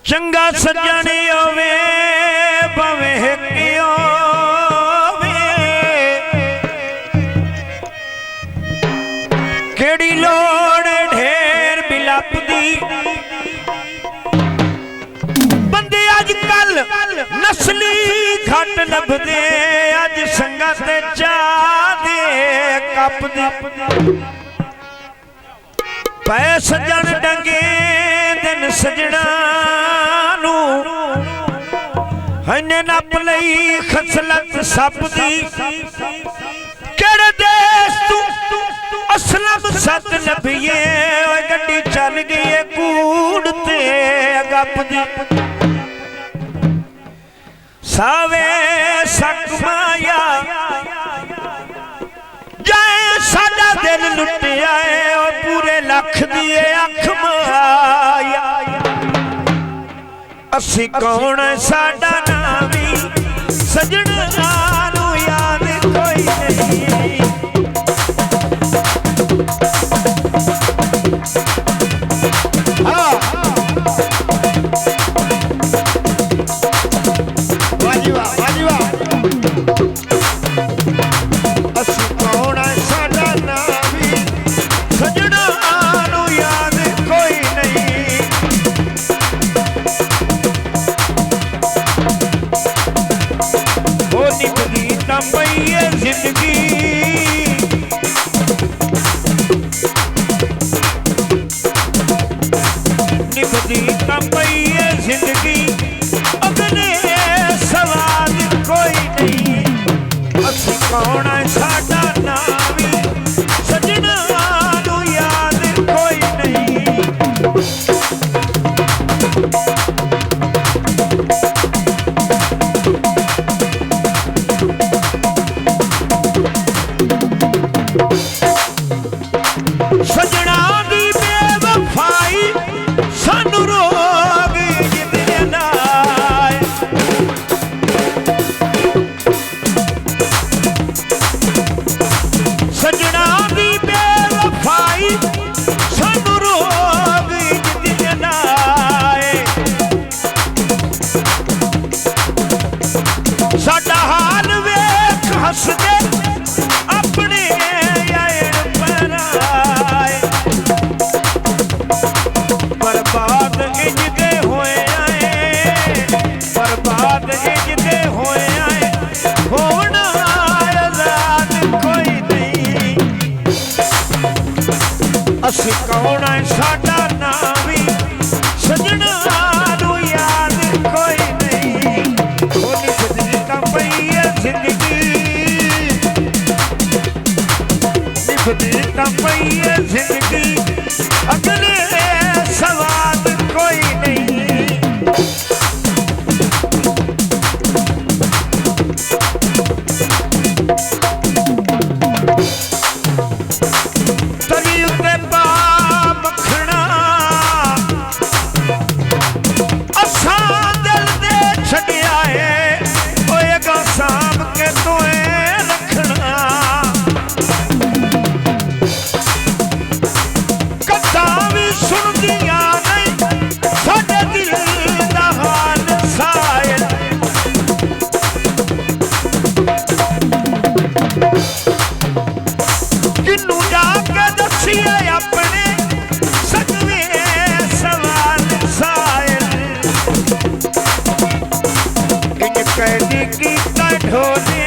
चंगा सज्जन होवे भावें कियो केड़ी लोड़ ढेर बिलप दी बंदे अजकल नस्ली घट लभदे अज संगत चाह दे कप दी पै सज्जन डंगे दिन सजना हने नप लई खसलत सप दी केड़े देश तू असलम सत लभिए गड्डी चल गई कूड़ ते गप दी सावे सक माया जाए साडा दिल लुटिया पूरे लख दिए अख माया असी कौन साडा नामी सजना नू याद कोई नहीं असी कौन साडा नामी सजना नू याद कोई नहीं निभदी तंबई जिंदगी निभदी तंबई जिंदगी अगले सवाल कोई नहीं असी कौन साडा नामी सजना नू याद कोई नहीं सजना दी बेवफाई सानू रोग जिंदे नाल सजना दी बेवफाई सानू रोग जिंदे नाल साडा हाल वेख हसदे अपने बर्बाद इंजदे होए आए बर्बाद इंजदे होए आए होण आजाद कोई नहीं असी कौन साडा नामी सजना नू याद कोई नहीं होनी बदली तंबई जिंदगी निभदी तंबई जिंदगी अगले सवाल कोई नहीं तली उत्ते पा मखना असा दिल दे छड़िया है होएगा साम के तोए रखना कथा भी सुनदिया नहीं साडे दिल दा हाल सायल किन्नू जाके दसिए अपने सकवे सवाल सायल इन कैदी की ढोली